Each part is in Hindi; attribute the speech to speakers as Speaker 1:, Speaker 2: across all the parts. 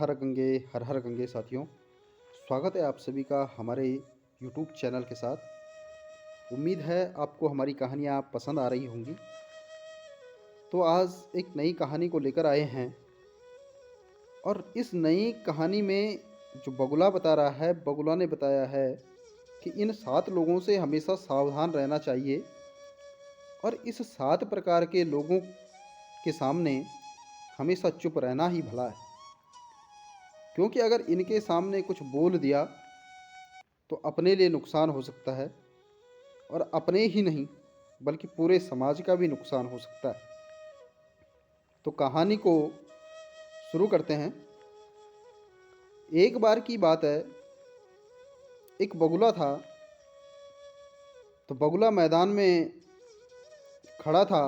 Speaker 1: हर हर गंगे साथियों। स्वागत है आप सभी का हमारे यूट्यूब चैनल के साथ। उम्मीद है आपको हमारी कहानियाँ पसंद आ रही होंगी। तो आज एक नई कहानी को लेकर आए हैं और इस नई कहानी में जो बगुला बता रहा है, बगुला ने बताया है कि इन 7 लोगों से हमेशा सावधान रहना चाहिए और इस 7 प्रकार के लोगों के सामने हमेशा चुप रहना ही भला है, क्योंकि अगर इनके सामने कुछ बोल दिया तो अपने लिए नुकसान हो सकता है और अपने ही नहीं बल्कि पूरे समाज का भी नुकसान हो सकता है। तो कहानी को शुरू करते हैं। एक बार की बात है, एक बगुला था। तो बगुला मैदान में खड़ा था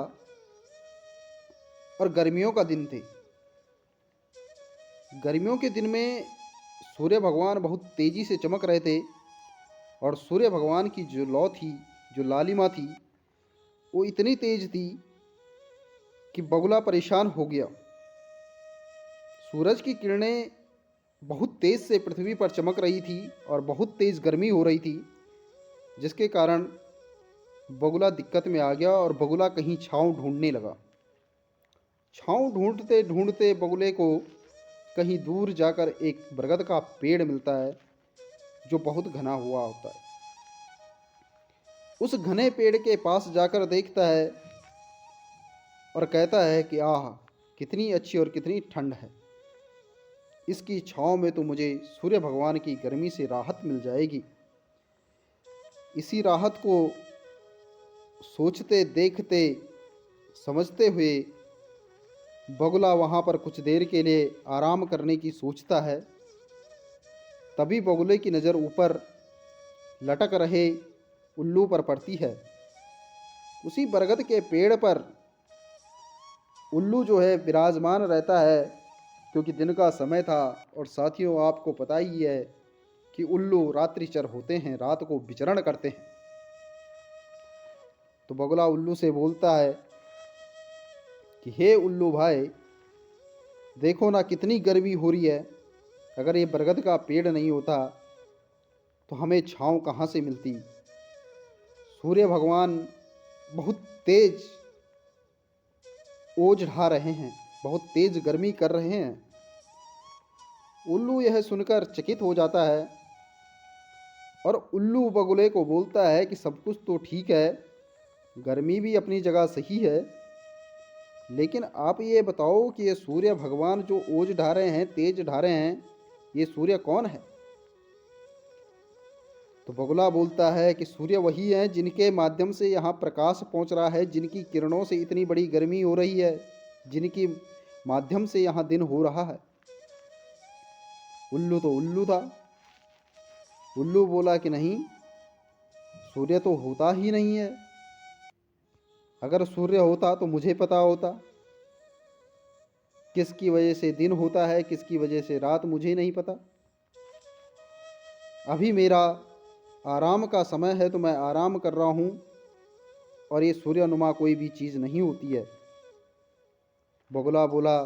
Speaker 1: और गर्मियों का दिन थे। गर्मियों के दिन में सूर्य भगवान बहुत तेज़ी से चमक रहे थे और सूर्य भगवान की जो लौ थी, जो लालिमा थी, वो इतनी तेज थी कि बगुला परेशान हो गया। सूरज की किरणें बहुत तेज़ से पृथ्वी पर चमक रही थी और बहुत तेज़ गर्मी हो रही थी, जिसके कारण बगुला दिक्कत में आ गया और बगुला कहीं छांव ढूंढने लगा। छांव ढूंढते ढूंढते बगुले को कहीं दूर जाकर एक बरगद का पेड़ मिलता है जो बहुत घना हुआ होता है। उस घने पेड़ के पास जाकर देखता है और कहता है कि आह, कितनी अच्छी और कितनी ठंड है। इसकी छांव में तो मुझे सूर्य भगवान की गर्मी से राहत मिल जाएगी। इसी राहत को सोचते, देखते, समझते हुए बगुला वहाँ पर कुछ देर के लिए आराम करने की सोचता है। तभी बगुले की नज़र ऊपर लटक रहे उल्लू पर पड़ती है। उसी बरगद के पेड़ पर उल्लू जो है विराजमान रहता है, क्योंकि दिन का समय था और साथियों आपको पता ही है कि उल्लू रात्रिचर होते हैं, रात को विचरण करते हैं। तो बगुला उल्लू से बोलता है कि हे उल्लू भाई, देखो ना कितनी गर्मी हो रही है। अगर ये बरगद का पेड़ नहीं होता तो हमें छांव कहाँ से मिलती। सूर्य भगवान बहुत तेज ओज ढा रहे हैं, बहुत तेज गर्मी कर रहे हैं। उल्लू यह सुनकर चकित हो जाता है और उल्लू बगुले को बोलता है कि सब कुछ तो ठीक है, गर्मी भी अपनी जगह सही है, लेकिन आप ये बताओ कि ये सूर्य भगवान जो ओज ढा रहे हैं, तेज ढा रहे हैं, ये सूर्य कौन है। तो बगुला बोलता है कि सूर्य वही है जिनके माध्यम से यहाँ प्रकाश पहुँच रहा है, जिनकी किरणों से इतनी बड़ी गर्मी हो रही है, जिनकी माध्यम से यहाँ दिन हो रहा है। उल्लू तो उल्लू था। उल्लू बोला कि नहीं, सूर्य तो होता ही नहीं है। अगर सूर्य होता तो मुझे पता होता। किसकी वजह से दिन होता है, किसकी वजह से रात, मुझे नहीं पता। अभी मेरा आराम का समय है तो मैं आराम कर रहा हूँ और ये सूर्यनुमा कोई भी चीज़ नहीं होती है। बगुला बोला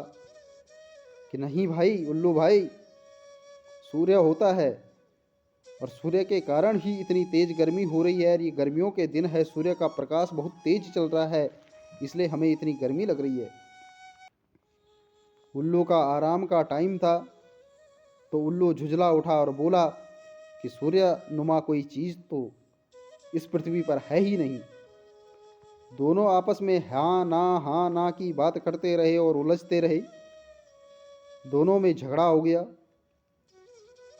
Speaker 1: कि नहीं भाई, उल्लू भाई, सूर्य होता है और सूर्य के कारण ही इतनी तेज़ गर्मी हो रही है। और ये गर्मियों के दिन है, सूर्य का प्रकाश बहुत तेज चल रहा है, इसलिए हमें इतनी गर्मी लग रही है। उल्लू का आराम का टाइम था तो उल्लू झुंझला उठा और बोला कि सूर्य नुमा कोई चीज़ तो इस पृथ्वी पर है ही नहीं। दोनों आपस में हाँ ना की बात करते रहे और उलझते रहे। दोनों में झगड़ा हो गया।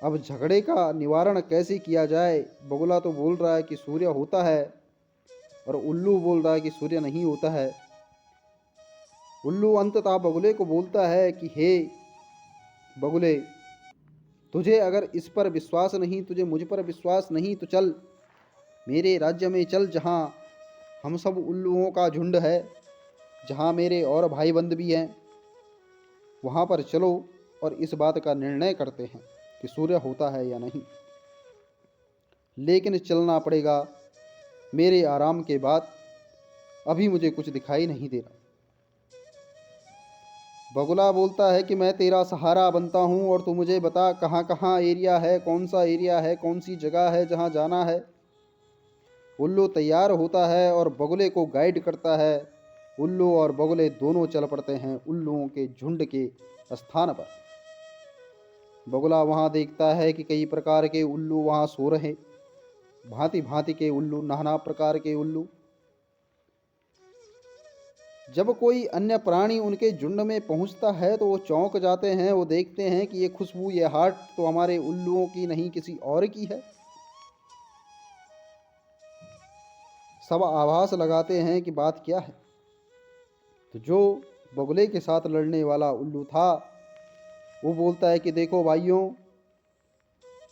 Speaker 1: अब झगड़े का निवारण कैसे किया जाए। बगुला तो बोल रहा है कि सूर्य होता है और उल्लू बोल रहा है कि सूर्य नहीं होता है। उल्लू अंततः बगुले को बोलता है कि हे बगुले, तुझे अगर इस पर विश्वास नहीं, तुझे मुझ पर विश्वास नहीं, तो चल मेरे राज्य में चल, जहाँ हम सब उल्लुओं का झुंड है, जहाँ मेरे और भाई बंद भी हैं। वहाँ पर चलो और इस बात का निर्णय करते हैं कि सूर्य होता है या नहीं। लेकिन चलना पड़ेगा मेरे आराम के बाद, अभी मुझे कुछ दिखाई नहीं दे रहा। बगुला बोलता है कि मैं तेरा सहारा बनता हूँ और तू मुझे बता कहाँ कहाँ एरिया है, कौन सा एरिया है, कौन सी जगह है जहाँ जाना है। उल्लू तैयार होता है और बगुले को गाइड करता है। उल्लू और बगुले दोनों चल पड़ते हैं उल्लुओं के झुंड के स्थान पर। बगुला वहाँ देखता है कि कई प्रकार के उल्लू वहाँ सो रहे, भांति भांति के उल्लू, नाना प्रकार के उल्लू। जब कोई अन्य प्राणी उनके झुंड में पहुंचता है तो वो चौंक जाते हैं। वो देखते हैं कि ये खुशबू, ये हाट तो हमारे उल्लुओं की नहीं, किसी और की है। सब आभास लगाते हैं कि बात क्या है। तो जो बगुले के साथ लड़ने वाला उल्लू था वो बोलता है कि देखो भाइयों,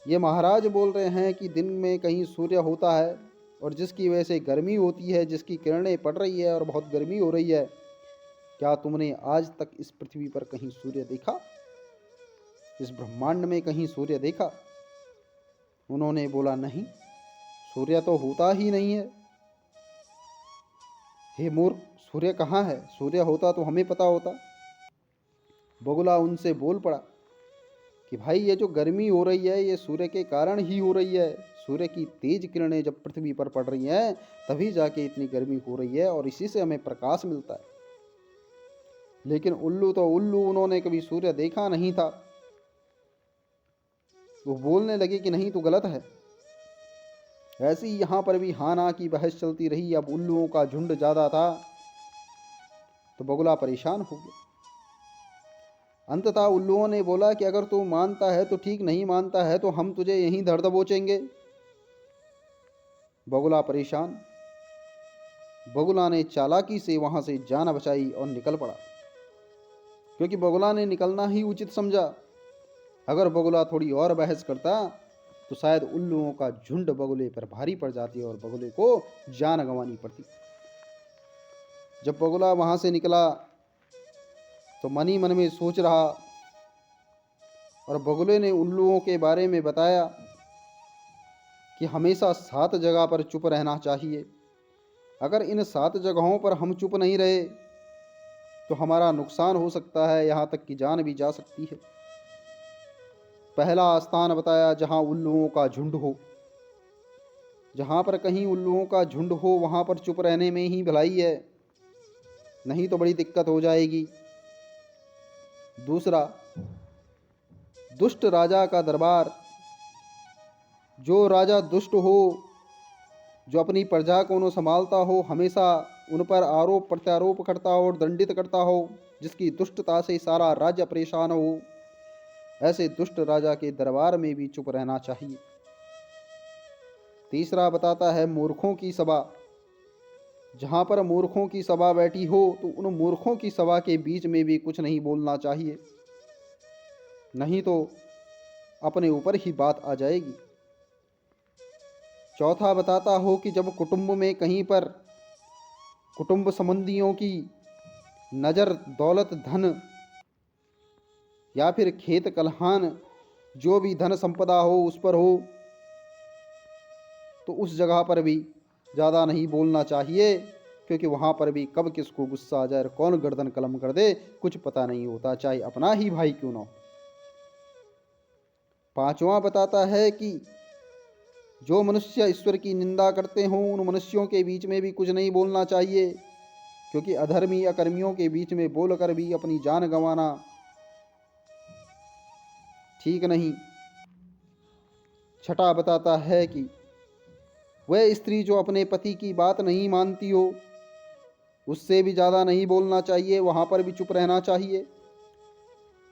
Speaker 1: ये महाराज बोल रहे हैं कि दिन में कहीं सूर्य होता है और जिसकी वजह से गर्मी होती है, जिसकी किरणें पड़ रही है और बहुत गर्मी हो रही है। क्या तुमने आज तक इस पृथ्वी पर कहीं सूर्य देखा, इस ब्रह्मांड में कहीं सूर्य देखा? उन्होंने बोला नहीं, सूर्य तो होता ही नहीं है। हे मूर्ख, सूर्य कहाँ है? सूर्य होता तो हमें पता होता। बगुला उनसे बोल पड़ा कि भाई ये जो गर्मी हो रही है ये सूर्य के कारण ही हो रही है। सूर्य की तेज किरणें जब पृथ्वी पर पड़ रही हैं तभी जाके इतनी गर्मी हो रही है और इसी से हमें प्रकाश मिलता है। लेकिन उल्लू तो उल्लू, उन्होंने कभी सूर्य देखा नहीं था। वो बोलने लगे कि नहीं, तो गलत है। ऐसी ही यहाँ पर भी हाँ ना की बहस चलती रही। अब उल्लुओं का झुंड ज़्यादा था तो बगुला परेशान हो गया। अंततः उल्लुओं ने बोला कि अगर तू मानता है तो ठीक, नहीं मानता है तो हम तुझे यहीं धर दबोचेंगे। बगुला परेशान। बगुला ने चालाकी से वहां से जान बचाई और निकल पड़ा, क्योंकि बगुला ने निकलना ही उचित समझा। अगर बगुला थोड़ी और बहस करता तो शायद उल्लुओं का झुंड बगुले पर भारी पड़ जाती और बगुले को जान गंवानी पड़ती। जब बगुला वहां से निकला तो मन ही मन में सोच रहा और बगुले ने उल्लुओं के बारे में बताया कि हमेशा 7 जगह पर चुप रहना चाहिए। अगर इन 7 जगहों पर हम चुप नहीं रहे तो हमारा नुकसान हो सकता है, यहाँ तक कि जान भी जा सकती है। पहला स्थान बताया जहाँ उल्लुओं का झुंड हो। जहाँ पर कहीं उल्लुओं का झुंड हो वहाँ पर चुप रहने में ही भलाई है, नहीं तो बड़ी दिक्कत हो जाएगी। दूसरा, दुष्ट राजा का दरबार। जो राजा दुष्ट हो, जो अपनी प्रजा को न संभालता हो, हमेशा उन पर आरोप प्रत्यारोप करता हो और दंडित करता हो, जिसकी दुष्टता से सारा राज्य परेशान हो, ऐसे दुष्ट राजा के दरबार में भी चुप रहना चाहिए। तीसरा बताता है मूर्खों की सभा। जहाँ पर मूर्खों की सभा बैठी हो तो उन मूर्खों की सभा के बीच में भी कुछ नहीं बोलना चाहिए, नहीं तो अपने ऊपर ही बात आ जाएगी। चौथा बताता हो कि जब कुटुंब में कहीं पर कुटुंब संबंधियों की नज़र दौलत, धन या फिर खेत खलिहान, जो भी धन संपदा हो उस पर हो, तो उस जगह पर भी ज़्यादा नहीं बोलना चाहिए, क्योंकि वहाँ पर भी कब किसको गुस्सा आ जाए और कौन गर्दन कलम कर दे कुछ पता नहीं होता, चाहे अपना ही भाई क्यों ना हो। पांचवा बताता है कि जो मनुष्य ईश्वर की निंदा करते हों उन मनुष्यों के बीच में भी कुछ नहीं बोलना चाहिए, क्योंकि अधर्मी अकर्मियों के बीच में बोलकर भी अपनी जान गंवाना ठीक नहीं। छठा बताता है कि वह स्त्री जो अपने पति की बात नहीं मानती हो उससे भी ज़्यादा नहीं बोलना चाहिए, वहाँ पर भी चुप रहना चाहिए,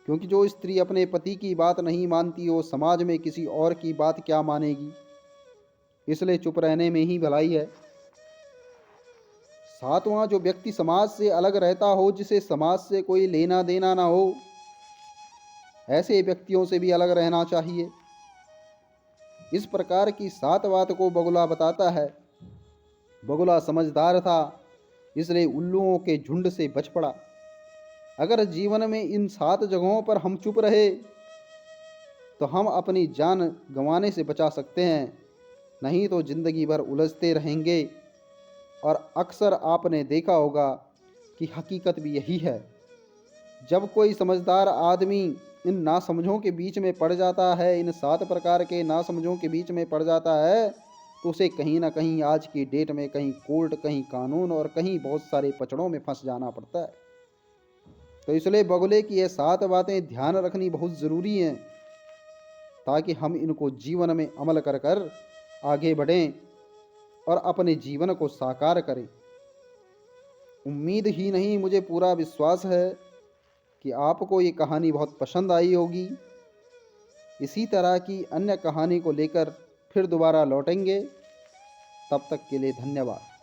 Speaker 1: क्योंकि जो स्त्री अपने पति की बात नहीं मानती हो समाज में किसी और की बात क्या मानेगी, इसलिए चुप रहने में ही भलाई है। सातवां, जो व्यक्ति समाज से अलग रहता हो, जिसे समाज से कोई लेना देना ना हो, ऐसे व्यक्तियों से भी अलग रहना चाहिए। इस प्रकार की 7 बात को बगुला बताता है। बगुला समझदार था, इसलिए उल्लुओं के झुंड से बच पड़ा। अगर जीवन में इन 7 जगहों पर हम चुप रहे तो हम अपनी जान गंवाने से बचा सकते हैं, नहीं तो जिंदगी भर उलझते रहेंगे। और अक्सर आपने देखा होगा कि हकीकत भी यही है, जब कोई समझदार आदमी इन नासमझों के बीच में पड़ जाता है, इन 7 प्रकार के नासमझों के बीच में पड़ जाता है, तो उसे कहीं ना कहीं आज की डेट में कहीं कोर्ट, कहीं कानून और कहीं बहुत सारे पचड़ों में फंस जाना पड़ता है। तो इसलिए बगुले की ये 7 बातें ध्यान रखनी बहुत ज़रूरी हैं, ताकि हम इनको जीवन में अमल कर कर आगे बढ़ें और अपने जीवन को साकार करें। उम्मीद ही नहीं, मुझे पूरा विश्वास है कि आपको ये कहानी बहुत पसंद आई होगी। इसी तरह की अन्य कहानी को लेकर फिर दोबारा लौटेंगे। तब तक के लिए धन्यवाद।